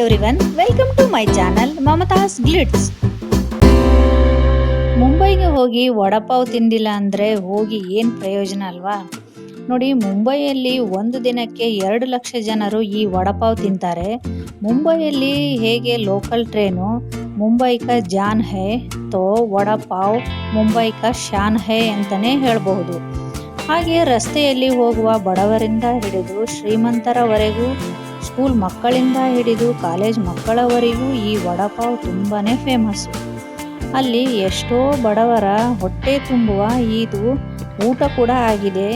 everyone, welcome to my channel Mamata's Glitz. ಮುಂಬೈಗೆ ಹೋಗಿ ವಡಾಪಾವ್ ತಿಂದಿಲ್ಲ ಅಂದರೆ ಹೋಗಿ ಏನು ಪ್ರಯೋಜನ ಅಲ್ವಾ? ನೋಡಿ, ಮುಂಬೈಯಲ್ಲಿ ಒಂದು ದಿನಕ್ಕೆ 2 ಲಕ್ಷ ಜನರು ಈ ವಡಾಪಾವ್ ತಿಂತಾರೆ. ಮುಂಬೈಯಲ್ಲಿ ಹೇಗೆ ಲೋಕಲ್ ಟ್ರೈನು ಮುಂಬೈ ಕಾ ಜಾನ್ ಹೈ ತೋ ವಡಾಪಾವ್ ಮುಂಬೈ ಕಾ ಶಾನ್ ಹೈ ಅಂತಲೇ ಹೇಳಬಹುದು. ಹಾಗೆ ರಸ್ತೆಯಲ್ಲಿ ಹೋಗುವ ಬಡವರಿಂದ ಹಿಡಿದು ಶ್ರೀಮಂತರವರೆಗೂ, ಸ್ಕೂಲ್ ಮಕ್ಕಳಿಂದ ಹಿಡಿದು ಕಾಲೇಜ್ ಮಕ್ಕಳವರೆಗೂ ಈ ವಡಾಪಾವ್ ತುಂಬಾ ಫೇಮಸ್ಸು. ಅಲ್ಲಿ ಎಷ್ಟೋ ಬಡವರ ಹೊಟ್ಟೆ ತುಂಬುವ ಇದು ಊಟ ಕೂಡ ಆಗಿದೆ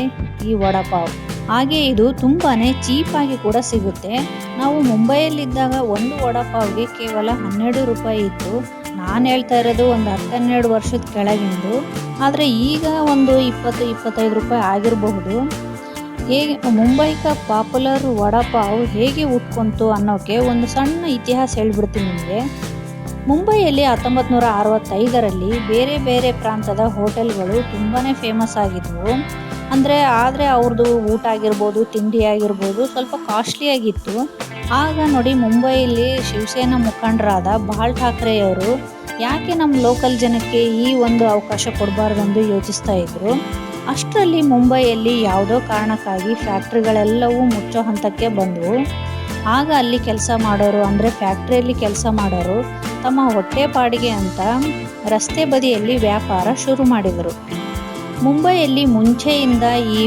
ಈ ವಡಾಪಾವ್. ಹಾಗೆ ಇದು ತುಂಬಾ ಚೀಪಾಗಿ ಕೂಡ ಸಿಗುತ್ತೆ. ನಾವು ಮುಂಬೈಯಲ್ಲಿದ್ದಾಗ ಒಂದು ವಡಾಪಾವ್ಗೆ ಕೇವಲ 12 ರೂಪಾಯಿ ಇತ್ತು. ನಾನು ಹೇಳ್ತಾ ಇರೋದು ಒಂದು 10-12 ವರ್ಷದ ಕೆಳಗಿಂದು. ಆದರೆ ಈಗ ಒಂದು 20-25 ರೂಪಾಯಿ ಆಗಿರಬಹುದು. ಹೇಗೆ ಮುಂಬೈ ಕಾ ಪಾಪ್ಯುಲರ್ ವಡಾಪಾವ್ ಹೇಗೆ ಉಟ್ಕೊಂತು ಅನ್ನೋಕ್ಕೆ ಒಂದು ಸಣ್ಣ ಇತಿಹಾಸ ಹೇಳ್ಬಿಡ್ತೀನಿ ನಿಮಗೆ. ಮುಂಬೈಯಲ್ಲಿ 1965ರಲ್ಲಿ ಬೇರೆ ಬೇರೆ ಪ್ರಾಂತದ ಹೋಟೆಲ್ಗಳು ತುಂಬಾ ಫೇಮಸ್ ಆಗಿದ್ವು. ಆದರೆ ಅವ್ರದ್ದು ಊಟ ಆಗಿರ್ಬೋದು, ತಿಂಡಿ ಆಗಿರ್ಬೋದು ಸ್ವಲ್ಪ ಕಾಸ್ಟ್ಲಿಯಾಗಿತ್ತು. ಆಗ ನೋಡಿ, ಮುಂಬೈಯಲ್ಲಿ ಶಿವಸೇನಾ ಮುಖಂಡರಾದ ಬಾಳ್ ಠಾಕ್ರೆಯವರು ಯಾಕೆ ನಮ್ಮ ಲೋಕಲ್ ಜನಕ್ಕೆ ಈ ಒಂದು ಅವಕಾಶ ಕೊಡಬಾರ್ದೆಂದು ಯೋಚಿಸ್ತಾ ಇದ್ರು. ಅಷ್ಟರಲ್ಲಿ ಮುಂಬೈಯಲ್ಲಿ ಯಾವುದೋ ಕಾರಣಕ್ಕಾಗಿ ಫ್ಯಾಕ್ಟ್ರಿಗಳೆಲ್ಲವೂ ಮುಚ್ಚೋ ಹಂತಕ್ಕೆ ಬಂದವು. ಆಗ ಅಲ್ಲಿ ಕೆಲಸ ಮಾಡೋರು, ಅಂದರೆ ಫ್ಯಾಕ್ಟ್ರಿಯಲ್ಲಿ ಕೆಲಸ ಮಾಡೋರು ತಮ್ಮ ಹೊಟ್ಟೆ ಪಾಡಿಗೆ ಅಂತ ರಸ್ತೆ ಬದಿಯಲ್ಲಿ ವ್ಯಾಪಾರ ಶುರು ಮಾಡಿದರು. ಮುಂಬೈಯಲ್ಲಿ ಮುಂಚೆಯಿಂದ ಈ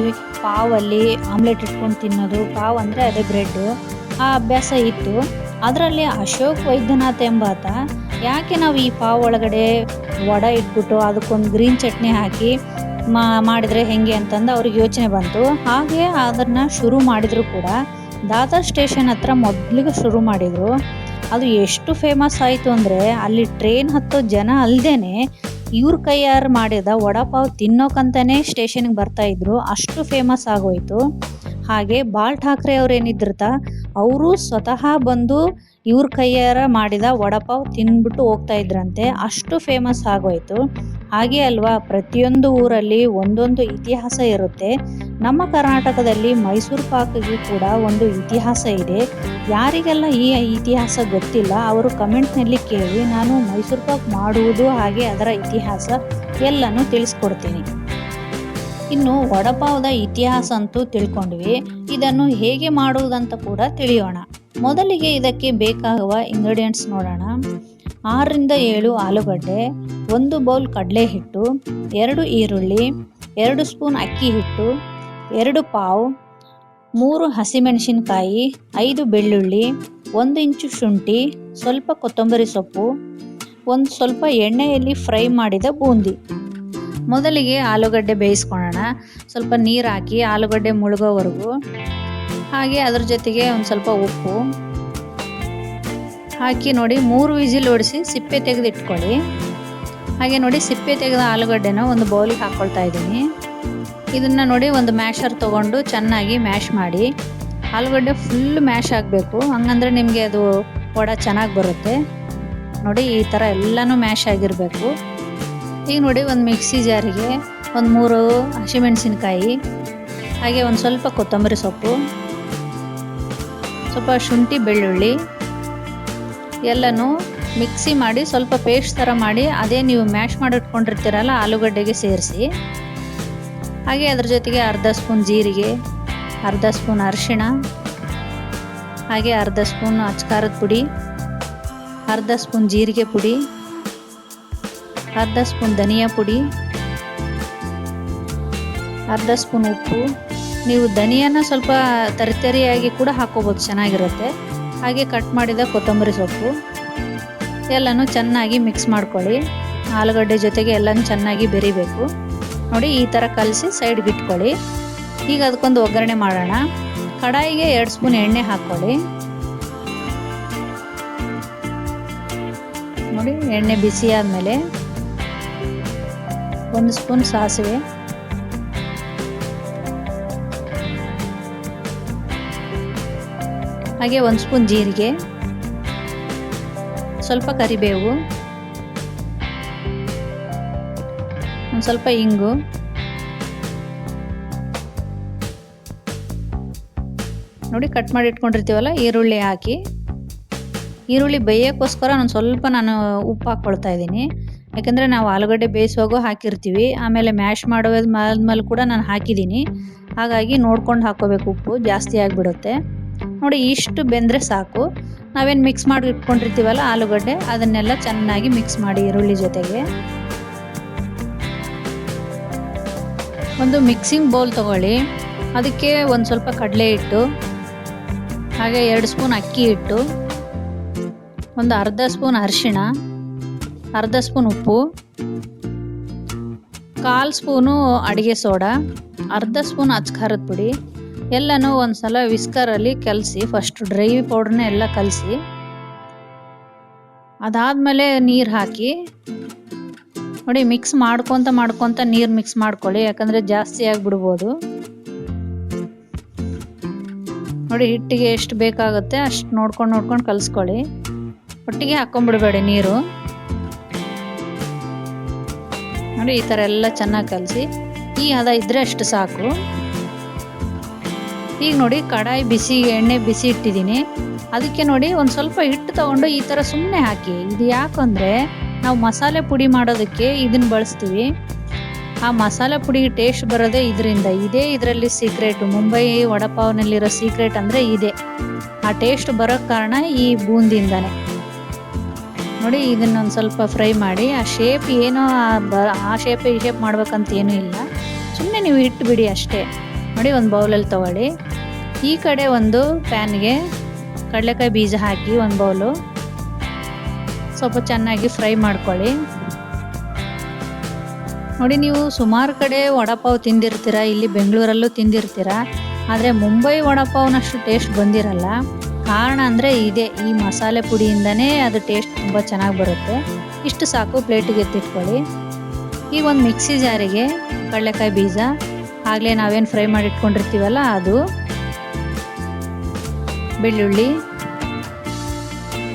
ಪಾವಲ್ಲಿ ಆಮ್ಲೆಟ್ ಇಟ್ಕೊಂಡು ತಿನ್ನೋದು, ಪಾವ್ ಅಂದರೆ ಅದೇ ಬ್ರೆಡ್, ಆ ಅಭ್ಯಾಸ ಇತ್ತು. ಅದರಲ್ಲಿ ಅಶೋಕ್ ವೈದ್ಯನಾಥ್ ಎಂಬಾತ ಯಾಕೆ ನಾವು ಈ ಪಾವ್ ಒಳಗಡೆ ವಡೆ ಇಟ್ಬಿಟ್ಟು ಅದಕ್ಕೊಂದು ಗ್ರೀನ್ ಚಟ್ನಿ ಹಾಕಿ ಮಾಡಿದರೆ ಹೆಂಗೆ ಅಂತಂದು ಅವ್ರಿಗೆ ಯೋಚನೆ ಬಂತು. ಹಾಗೆ ಅದನ್ನು ಶುರು ಮಾಡಿದ್ರು ಕೂಡ ದಾದರ್ ಸ್ಟೇಷನ್ ಹತ್ರ ಮೊದಲಿಗೆ ಶುರು ಮಾಡಿದರು. ಅದು ಎಷ್ಟು ಫೇಮಸ್ ಆಯಿತು ಅಂದರೆ ಅಲ್ಲಿ ಟ್ರೈನ್ ಹತ್ತೋ ಜನ ಅಲ್ಲದೇ ಇವ್ರ ಕೈಯಾರು ಮಾಡಿದ ವಡಾಪಾವ್ ತಿನ್ನೋಕ್ಕಂತಲೇ ಸ್ಟೇಷನ್ಗೆ ಬರ್ತಾಯಿದ್ರು, ಅಷ್ಟು ಫೇಮಸ್ ಆಗೋಯಿತು. ಹಾಗೆ ಬಾಳ್ ಠಾಕ್ರೆ ಅವ್ರು ಏನಿದ್ರತ ಅವರು ಸ್ವತಃ ಬಂದು ಇವ್ರ ಕೈಯಾರ ಮಾಡಿದ ವಡಾಪಾವ್ ತಿಂದ್ಬಿಟ್ಟು ಹೋಗ್ತಾ ಇದ್ರಂತೆ, ಅಷ್ಟು ಫೇಮಸ್ ಆಗೋಯಿತು. ಹಾಗೆ ಅಲ್ವಾ, ಪ್ರತಿಯೊಂದು ಊರಲ್ಲಿ ಒಂದೊಂದು ಇತಿಹಾಸ ಇರುತ್ತೆ. ನಮ್ಮ ಕರ್ನಾಟಕದಲ್ಲಿ ಮೈಸೂರು ಪಾಕ್ಗೆ ಕೂಡ ಒಂದು ಇತಿಹಾಸ ಇದೆ. ಯಾರಿಗೆಲ್ಲ ಈ ಇತಿಹಾಸ ಗೊತ್ತಿಲ್ಲ ಅವರು ಕಮೆಂಟ್ನಲ್ಲಿ ಕೇಳಿ, ನಾನು ಮೈಸೂರು ಪಾಕ್ ಮಾಡುವುದು ಹಾಗೆ ಅದರ ಇತಿಹಾಸ ಎಲ್ಲನೂ ತಿಳಿಸ್ಕೊಡ್ತೀನಿ. ಇನ್ನು ವಡಾಪಾವ್ದ ಇತಿಹಾಸ ಅಂತೂ ತಿಳ್ಕೊಂಡ್ವಿ, ಇದನ್ನು ಹೇಗೆ ಮಾಡುವುದಂತ ಕೂಡ ತಿಳಿಯೋಣ. ಮೊದಲಿಗೆ ಇದಕ್ಕೆ ಬೇಕಾಗುವ ಇಂಗ್ರೀಡಿಯೆಂಟ್ಸ್ ನೋಡೋಣ. 6-7 ಆಲೂಗಡ್ಡೆ, 1 ಬೌಲ್ ಕಡಲೆ ಹಿಟ್ಟು, 2 ಈರುಳ್ಳಿ, 2 ಸ್ಪೂನ್ ಅಕ್ಕಿ ಹಿಟ್ಟು, 2 ಪಾವ್, 3 ಹಸಿಮೆಣಸಿನಕಾಯಿ, 5 ಬೆಳ್ಳುಳ್ಳಿ, 1 ಇಂಚು ಶುಂಠಿ, ಸ್ವಲ್ಪ ಕೊತ್ತಂಬರಿ ಸೊಪ್ಪು, ಒಂದು ಸ್ವಲ್ಪ ಎಣ್ಣೆಯಲ್ಲಿ ಫ್ರೈ ಮಾಡಿದ ಬೂಂದಿ. ಮೊದಲಿಗೆ ಆಲೂಗಡ್ಡೆ ಬೇಯಿಸ್ಕೊಳ್ಳೋಣ. ಸ್ವಲ್ಪ ನೀರು ಹಾಕಿ ಆಲೂಗಡ್ಡೆ ಮುಳುಗೋವರೆಗೂ, ಹಾಗೆ ಅದ್ರ ಜೊತೆಗೆ ಒಂದು ಸ್ವಲ್ಪ ಉಪ್ಪು ಹಾಕಿ ನೋಡಿ 3 ವಿಸಿಲ್ ಹೊಡಿಸಿ ಸಿಪ್ಪೆ ತೆಗೆದು ಇಟ್ಕೊಳ್ಳಿ. ಹಾಗೆ ನೋಡಿ, ಸಿಪ್ಪೆ ತೆಗೆದ ಆಲೂಗಡ್ಡೆನ ಒಂದು ಬೌಲಿಗೆ ಹಾಕ್ಕೊಳ್ತಾ ಇದ್ದೀನಿ. ಇದನ್ನು ನೋಡಿ ಒಂದು ಮ್ಯಾಶರ್ ತೊಗೊಂಡು ಚೆನ್ನಾಗಿ ಮ್ಯಾಶ್ ಮಾಡಿ. ಆಲೂಗಡ್ಡೆ ಫುಲ್ ಮ್ಯಾಶ್ ಆಗಬೇಕು, ಹಂಗಂದ್ರೆ ನಿಮಗೆ ಅದು ವಡೆ ಚೆನ್ನಾಗಿ ಬರುತ್ತೆ. ನೋಡಿ, ಈ ಥರ ಎಲ್ಲನೂ ಮ್ಯಾಶ್ ಆಗಿರಬೇಕು. ಈಗ ನೋಡಿ, ಒಂದು ಮಿಕ್ಸಿ ಜಾರಿಗೆ ಒಂದು 3 ಹಸಿಮೆಣಸಿನಕಾಯಿ, ಹಾಗೆ ಒಂದು ಸ್ವಲ್ಪ ಕೊತ್ತಂಬರಿ ಸೊಪ್ಪು, ಸ್ವಲ್ಪ ಶುಂಠಿ ಬೆಳ್ಳುಳ್ಳಿ ಎಲ್ಲನೂ ಮಿಕ್ಸಿ ಮಾಡಿ ಸ್ವಲ್ಪ ಪೇಸ್ಟ್ ಥರ ಮಾಡಿ ಅದೇ ನೀವು ಮ್ಯಾಶ್ ಮಾಡಿಟ್ಕೊಂಡಿರ್ತೀರಲ್ಲ ಆಲೂಗಡ್ಡೆಗೆ ಸೇರಿಸಿ. ಹಾಗೆ ಅದ್ರ ಜೊತೆಗೆ ಅರ್ಧ ಸ್ಪೂನ್ ಜೀರಿಗೆ, ಅರ್ಧ ಸ್ಪೂನ್ ಅರಿಶಿಣ, ಹಾಗೆ ಅರ್ಧ ಸ್ಪೂನ್ ಅಚ್ಕಾರದ ಪುಡಿ, ಅರ್ಧ ಸ್ಪೂನ್ ಜೀರಿಗೆ ಪುಡಿ, ಅರ್ಧ ಸ್ಪೂನ್ ಧನಿಯಾ ಪುಡಿ, ಅರ್ಧ ಸ್ಪೂನ್ ಉಪ್ಪು. ನೀವು ಧನಿಯಾನ ಸ್ವಲ್ಪ ತರಿತರಿಯಾಗಿ ಕೂಡ ಹಾಕೋಬೋದು, ಚೆನ್ನಾಗಿರುತ್ತೆ. ಹಾಗೆ ಕಟ್ ಮಾಡಿದ ಕೊತ್ತಂಬರಿ ಸೊಪ್ಪು ಎಲ್ಲನೂ ಚೆನ್ನಾಗಿ ಮಿಕ್ಸ್ ಮಾಡ್ಕೊಳ್ಳಿ. ಆಲೂಗಡ್ಡೆ ಜೊತೆಗೆ ಎಲ್ಲನೂ ಚೆನ್ನಾಗಿ ಬೆರಿಬೇಕು. ನೋಡಿ, ಈ ಥರ ಕಲಸಿ ಸೈಡ್ಗೆ ಇಟ್ಕೊಳ್ಳಿ. ಈಗ ಅದಕ್ಕೊಂದು ಒಗ್ಗರಣೆ ಮಾಡೋಣ. ಕಡಾಯಿಗೆ 2 ಸ್ಪೂನ್ ಎಣ್ಣೆ ಹಾಕ್ಕೊಳ್ಳಿ. ನೋಡಿ, ಎಣ್ಣೆ ಬಿಸಿ ಆದಮೇಲೆ 1 ಸ್ಪೂನ್ ಸಾಸಿವೆ, ಹಾಗೆ 1 ಸ್ಪೂನ್ ಜೀರಿಗೆ, ಸ್ವಲ್ಪ ಕರಿಬೇವು, ಒಂದು ಸ್ವಲ್ಪ ಇಂಗು, ನೋಡಿ ಕಟ್ ಮಾಡಿ ಇಟ್ಕೊಂಡಿರ್ತೀವಲ್ಲ ಈರುಳ್ಳಿ ಹಾಕಿ ಈರುಳ್ಳಿ ಬೇಯೋಕ್ಕೋಸ್ಕರ ಸ್ವಲ್ಪ ನಾನು ಉಪ್ಪು ಹಾಕ್ಕೊಳ್ತಾ ಇದ್ದೀನಿ. ಯಾಕಂದರೆ ನಾವು ಆಲೂಗಡ್ಡೆ ಬೇಯಿಸುವಾಗೂ ಹಾಕಿರ್ತೀವಿ, ಆಮೇಲೆ ಮ್ಯಾಶ್ ಆದ್ಮೇಲೆ ಕೂಡ ನಾನು ಹಾಕಿದ್ದೀನಿ. ಹಾಗಾಗಿ ನೋಡ್ಕೊಂಡು ಹಾಕ್ಕೋಬೇಕು, ಉಪ್ಪು ಜಾಸ್ತಿ ಆಗಿಬಿಡುತ್ತೆ. ನೋಡಿ ಇಷ್ಟು ಬೆಂದರೆ ಸಾಕು. ನಾವೇನು ಮಿಕ್ಸ್ ಮಾಡಿ ಇಟ್ಕೊಂಡಿರ್ತೀವಲ್ಲ ಆಲೂಗಡ್ಡೆ, ಅದನ್ನೆಲ್ಲ ಚೆನ್ನಾಗಿ ಮಿಕ್ಸ್ ಮಾಡಿ ಈರುಳ್ಳಿ ಜೊತೆಗೆ. ಒಂದು ಮಿಕ್ಸಿಂಗ್ ಬೌಲ್ ತೊಗೊಳ್ಳಿ, ಅದಕ್ಕೆ ಒಂದು ಸ್ವಲ್ಪ ಕಡಲೆ ಹಿಟ್ಟು, ಹಾಗೆ 2 ಸ್ಪೂನ್ ಅಕ್ಕಿ ಹಿಟ್ಟು, ಒಂದು ಅರ್ಧ ಸ್ಪೂನ್ ಅರಿಶಿಣ, ಅರ್ಧ ಸ್ಪೂನ್ ಉಪ್ಪು, 1/4 ಸ್ಪೂನು ಅಡುಗೆ ಸೋಡಾ, ಅರ್ಧ ಸ್ಪೂನ್ ಅಚ್ಕಾರದ ಪುಡಿ ಎಲ್ಲನೂ ಒಂದು ಸಲ ವಿಸ್ಕರಲ್ಲಿ ಕಲಸಿ, ಫಸ್ಟ್ ಡ್ರೈ ಪೌಡ್ರನ್ನ ಎಲ್ಲ ಕಲಸಿ, ಅದಾದಮೇಲೆ ನೀರು ಹಾಕಿ ನೋಡಿ ಮಿಕ್ಸ್ ಮಾಡ್ಕೊತ ನೀರು ಮಿಕ್ಸ್ ಮಾಡ್ಕೊಳ್ಳಿ, ಯಾಕಂದರೆ ಜಾಸ್ತಿ ಆಗಿಬಿಡ್ಬೋದು. ನೋಡಿ ಹಿಟ್ಟಿಗೆ ಎಷ್ಟು ಬೇಕಾಗುತ್ತೆ ಅಷ್ಟು ನೋಡ್ಕೊಂಡು ಕಲಿಸ್ಕೊಳ್ಳಿ. ಒಟ್ಟಿಗೆ ಹಾಕ್ಕೊಂಬಿಡ್ಬೇಡಿ ನೀರು. ನೋಡಿ ಈ ಥರ ಎಲ್ಲ ಚೆನ್ನಾಗಿ ಕಲಸಿ, ಈ ಹದ ಇದ್ದರೆ ಅಷ್ಟು ಸಾಕು. ಈಗ ನೋಡಿ ಕಡಾಯಿ ಎಣ್ಣೆ ಬಿಸಿ ಇಟ್ಟಿದ್ದೀನಿ. ಅದಕ್ಕೆ ನೋಡಿ ಒಂದು ಸ್ವಲ್ಪ ಹಿಟ್ಟು ತೊಗೊಂಡು ಈ ಥರ ಸುಮ್ಮನೆ ಹಾಕಿ. ಇದು ಯಾಕಂದರೆ ನಾವು ಮಸಾಲೆ ಪುಡಿ ಮಾಡೋದಕ್ಕೆ ಇದನ್ನು ಬಳಸ್ತೀವಿ. ಆ ಮಸಾಲೆ ಪುಡಿಗೆ ಟೇಸ್ಟ್ ಬರೋದೇ ಇದರಿಂದ. ಇದರಲ್ಲಿ ಸೀಕ್ರೆಟು, ಮುಂಬೈ ವಡಪಾವ್ನಲ್ಲಿರೋ ಸೀಕ್ರೆಟ್ ಅಂದರೆ ಇದೆ. ಆ ಟೇಸ್ಟ್ ಬರೋಕ್ಕೆ ಕಾರಣ ಈ ಬೂಂದಿಂದನೇ. ನೋಡಿ ಇದನ್ನೊಂದು ಸ್ವಲ್ಪ ಫ್ರೈ ಮಾಡಿ, ಆ ಶೇಪ್ ಏನೋ ಆ ಶೇಪ್ ಈ ಶೇಪ್ ಮಾಡ್ಬೇಕಂತ ಏನೂ ಇಲ್ಲ, ಸುಮ್ಮನೆ ನೀವು ಇಟ್ಟು ಬಿಡಿ ಅಷ್ಟೇ. ನೋಡಿ ಒಂದು ಬೌಲಲ್ಲಿ ತೊಗೊಳ್ಳಿ. ಈ ಕಡೆ ಒಂದು ಪ್ಯಾನ್ಗೆ ಕಡಲೆಕಾಯಿ ಬೀಜ ಹಾಕಿ ಒಂದು ಬೌಲು ಸ್ವಲ್ಪ ಚೆನ್ನಾಗಿ ಫ್ರೈ ಮಾಡ್ಕೊಳ್ಳಿ. ನೋಡಿ ನೀವು ಸುಮಾರು ಕಡೆ ವಡಪಾವ್ ತಿಂದಿರ್ತೀರ, ಇಲ್ಲಿ ಬೆಂಗಳೂರಲ್ಲೂ ತಿಂದಿರ್ತೀರ, ಆದರೆ ಮುಂಬೈ ವಡಪಾವ್ನಷ್ಟು ಟೇಸ್ಟ್ ಬಂದಿರಲ್ಲ. ಕಾರಣ ಅಂದರೆ ಇದೆ, ಈ ಮಸಾಲೆ ಪುಡಿಯಿಂದನೇ ಅದು ಟೇಸ್ಟ್ ತುಂಬ ಚೆನ್ನಾಗಿ ಬರುತ್ತೆ. ಇಷ್ಟು ಸಾಕು, ಪ್ಲೇಟಿಗೆ ಎತ್ತಿಟ್ಕೊಳ್ಳಿ. ಈಗ ಒಂದು ಮಿಕ್ಸಿ ಜಾರಿಗೆ ಕಡಲೆಕಾಯಿ ಬೀಜ, ಆಗಲೇ ನಾವೇನು ಫ್ರೈ ಮಾಡಿ ಇಟ್ಕೊಂಡಿರ್ತೀವಲ್ಲ ಅದು, ಬೆಳ್ಳುಳ್ಳಿ,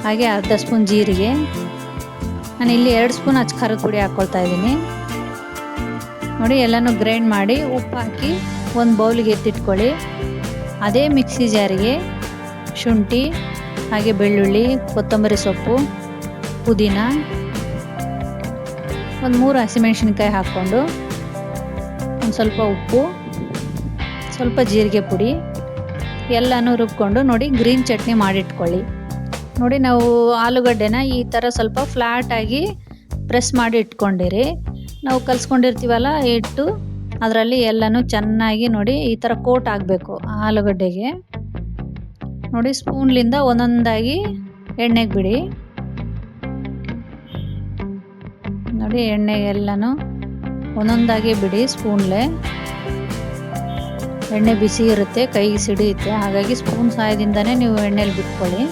ಹಾಗೆ ಅರ್ಧ ಸ್ಪೂನ್ ಜೀರಿಗೆ, ನಾನು ಇಲ್ಲಿ 2 ಸ್ಪೂನ್ ಅಚ್ಕಾರದ ಪುಡಿ ಹಾಕ್ಕೊಳ್ತಾ ಇದ್ದೀನಿ. ನೋಡಿ ಎಲ್ಲನೂ ಗ್ರೈಂಡ್ ಮಾಡಿ ಉಪ್ಪು ಹಾಕಿ ಒಂದು ಬೌಲಿಗೆ ಎತ್ತಿಟ್ಕೊಳ್ಳಿ. ಅದೇ ಮಿಕ್ಸಿ ಜಾರಿಗೆ ಶುಂಠಿ, ಹಾಗೆ ಬೆಳ್ಳುಳ್ಳಿ, ಕೊತ್ತಂಬರಿ ಸೊಪ್ಪು, ಪುದೀನ, ಒಂದು 3 ಹಸಿಮೆಣಸಿನ್ಕಾಯಿ ಹಾಕ್ಕೊಂಡು ಒಂದು ಸ್ವಲ್ಪ ಉಪ್ಪು, ಸ್ವಲ್ಪ ಜೀರಿಗೆ ಪುಡಿ ಎಲ್ಲನೂ ರುಬ್ಕೊಂಡು ನೋಡಿ ಗ್ರೀನ್ ಚಟ್ನಿ ಮಾಡಿಟ್ಕೊಳ್ಳಿ. ನೋಡಿ ನಾವು ಆಲೂಗಡ್ಡೆನ ಈ ಥರ ಸ್ವಲ್ಪ ಫ್ಲ್ಯಾಟಾಗಿ ಪ್ರೆಸ್ ಮಾಡಿ ಇಟ್ಕೊಂಡಿರಿ. ನಾವು ಕಲಿಸ್ಕೊಂಡಿರ್ತೀವಲ್ಲ ಹಿಟ್ಟು, ಅದರಲ್ಲಿ ಎಲ್ಲನೂ ಚೆನ್ನಾಗಿ ನೋಡಿ ಈ ಥರ ಕೋಟ್ ಆಗಬೇಕು ಆಲೂಗಡ್ಡೆಗೆ. ನೋಡಿ ಸ್ಪೂನ್ಲಿಂದ ಒಂದೊಂದಾಗಿ ಎಣ್ಣೆಗೆ ಬಿಡಿ. ನೋಡಿ ಎಣ್ಣೆಗೆಲ್ಲನೂ ಒಂದೊಂದಾಗಿ ಬಿಡಿ ಸ್ಪೂನ್ಲೆ. ಎಣ್ಣೆ ಬಿಸಿ ಇರುತ್ತೆ, ಕೈಗೆ ಸಿಡಿಯುತ್ತೆ, ಹಾಗಾಗಿ ಸ್ಪೂನ್ ಸಹಾಯದಿಂದನೇ ನೀವು ಎಣ್ಣೆಲಿ ಬಿಟ್ಕೊಳ್ಳಿ.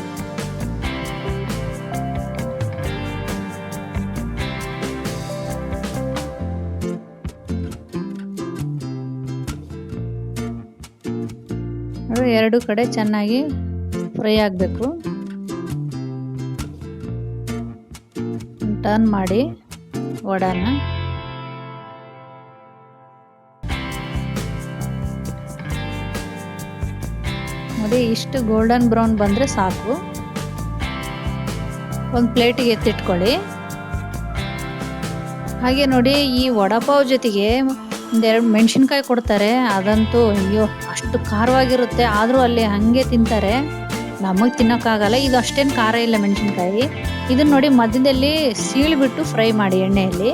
ನೋಡಿ 2 ಕಡೆ ಚೆನ್ನಾಗಿ ಫ್ರೈ ಆಗಬೇಕು. ಟರ್ನ್ ಮಾಡಿ ವಡಾನ. ನೋಡಿ ಇಷ್ಟು ಗೋಲ್ಡನ್ ಬ್ರೌನ್ ಬಂದರೆ ಸಾಕು. ಒಂದು ಪ್ಲೇಟಿಗೆ ಎತ್ತಿಟ್ಕೊಳ್ಳಿ. ಹಾಗೆ ನೋಡಿ ಈ ವಡಪಾವ್ ಜೊತೆಗೆ 2 ಮೆಣಸಿನ್ಕಾಯಿ ಕೊಡ್ತಾರೆ, ಅದಂತೂ ಅಯ್ಯೋ ಅಷ್ಟು ಖಾರವಾಗಿರುತ್ತೆ. ಆದರೂ ಅಲ್ಲಿ ಹಾಗೆ ತಿಂತಾರೆ, ನಮಗೆ ತಿನ್ನೋಕ್ಕಾಗಲ್ಲ. ಇದು ಅಷ್ಟೇನು ಖಾರ ಇಲ್ಲ ಮೆಣಸಿನ್ಕಾಯಿ. ಇದನ್ನು ನೋಡಿ ಮಧ್ಯದಲ್ಲಿ ಸೀಳಿಬಿಟ್ಟು ಫ್ರೈ ಮಾಡಿ ಎಣ್ಣೆಯಲ್ಲಿ.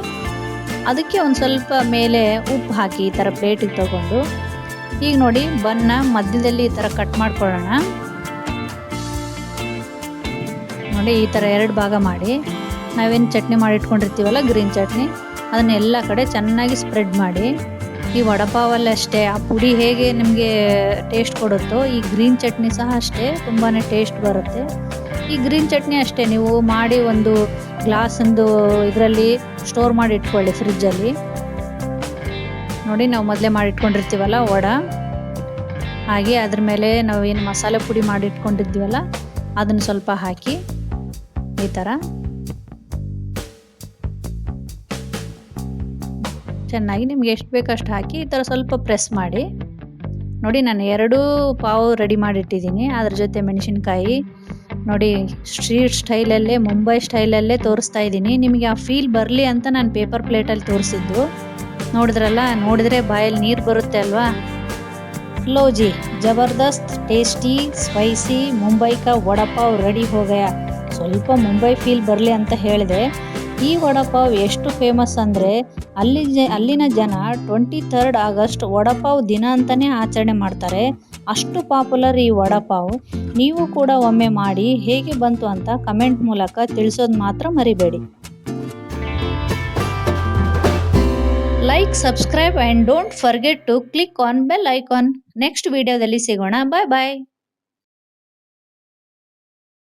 ಅದಕ್ಕೆ ಒಂದು ಸ್ವಲ್ಪ ಮೇಲೆ ಉಪ್ಪು ಹಾಕಿ ಈ ಥರ ಪ್ಲೇಟಿಗೆ ತಗೊಂಡು, ಈಗ ನೋಡಿ ಬನ್ನ ಮಧ್ಯದಲ್ಲಿ ಈ ಥರ ಕಟ್ ಮಾಡ್ಕೊಳ್ಳೋಣ. ನೋಡಿ ಈ ಥರ 2 ಭಾಗ ಮಾಡಿ ನಾವೇನು ಚಟ್ನಿ ಮಾಡಿಟ್ಕೊಂಡಿರ್ತೀವಲ್ಲ ಗ್ರೀನ್ ಚಟ್ನಿ, ಅದನ್ನ ಎಲ್ಲ ಕಡೆ ಚೆನ್ನಾಗಿ ಸ್ಪ್ರೆಡ್ ಮಾಡಿ. ಈ ವಡಪಾವಲ್ಲಿ ಅಷ್ಟೇ ಆ ಪುಡಿ ಹೇಗೆ ನಿಮಗೆ ಟೇಸ್ಟ್ ಕೊಡುತ್ತೋ, ಈ ಗ್ರೀನ್ ಚಟ್ನಿ ಸಹ ಅಷ್ಟೇ ತುಂಬಾ ಟೇಸ್ಟ್ ಬರುತ್ತೆ. ಈ ಗ್ರೀನ್ ಚಟ್ನಿ ಅಷ್ಟೇ ನೀವು ಮಾಡಿ ಒಂದು ಗ್ಲಾಸೊಂದು ಇದರಲ್ಲಿ ಸ್ಟೋರ್ ಮಾಡಿ ಇಟ್ಕೊಳ್ಳಿ ಫ್ರಿಜ್ಜಲ್ಲಿ. ನೋಡಿ ನಾವು ಮೊದಲೇ ಮಾಡಿಟ್ಕೊಂಡಿರ್ತೀವಲ್ಲ ವಡ, ಹಾಗೆ ಅದ್ರ ಮೇಲೆ ನಾವು ಏನು ಮಸಾಲೆ ಪುಡಿ ಮಾಡಿಟ್ಕೊಂಡಿದ್ದೀವಲ್ಲ ಅದನ್ನು ಸ್ವಲ್ಪ ಹಾಕಿ ಈ ಥರ ಚೆನ್ನಾಗಿ ನಿಮ್ಗೆ ಎಷ್ಟು ಬೇಕಷ್ಟು ಹಾಕಿ ಈ ಥರ ಸ್ವಲ್ಪ ಪ್ರೆಸ್ ಮಾಡಿ. ನೋಡಿ ನಾನು 2 ಪಾವು ರೆಡಿ ಮಾಡಿಟ್ಟಿದ್ದೀನಿ. ಅದ್ರ ಜೊತೆ ಮೆಣಸಿನ್ಕಾಯಿ ನೋಡಿ ಸ್ಟ್ರೀಟ್ ಸ್ಟೈಲಲ್ಲೇ ಮುಂಬೈ ಸ್ಟೈಲಲ್ಲೇ ತೋರಿಸ್ತಾ ಇದ್ದೀನಿ. ನಿಮಗೆ ಆ ಫೀಲ್ ಬರಲಿ ಅಂತ ನಾನು ಪೇಪರ್ ಪ್ಲೇಟಲ್ಲಿ ತೋರಿಸಿದ್ದು. ನೋಡಿದ್ರಲ್ಲ, ನೋಡಿದ್ರೆ ಬಾಯಲ್ಲಿ ನೀರು ಬರುತ್ತೆ ಅಲ್ವಾ. लो जी, ಜಬರ್ದಸ್ತ್ ಟೇಸ್ಟಿ ಸ್ಪೈಸಿ ಮುಂಬೈ ಕಾ ವಡಾಪಾವ್ ರೆಡಿ ಹೋ ಗಯಾ. ಸ್ವಲ್ಪ ಮುಂಬೈ ಫೀಲ್ ಬರಲಿ ಅಂತ ಹೇಳಿದೆ. ಈ ವಡಾಪಾವ್ ಎಷ್ಟು ಫೇಮಸ್ ಅಂದರೆ ಅಲ್ಲಿನ ಜನ 23 ಆಗಸ್ಟ್ ವಡಾಪಾವ್ ದಿನ ಅಂತಲೇ ಆಚರಣೆ ಮಾಡ್ತಾರೆ. ಅಷ್ಟು ಪಾಪ್ಯುಲರ್ ಈ ವಡಾಪಾವ್. ನೀವು ಕೂಡ ಒಮ್ಮೆ ಮಾಡಿ ಹೇಗೆ ಬಂತು ಅಂತ ಕಮೆಂಟ್ ಮೂಲಕ ತಿಳಿಸೋದು ಮಾತ್ರ ಮರಿಬೇಡಿ. Like, subscribe and don't forget to click on bell icon. Next ವಿಡಿಯೋದಲ್ಲಿ ಸಿಗೋಣ. ಬಾಯ್ ಬಾಯ್.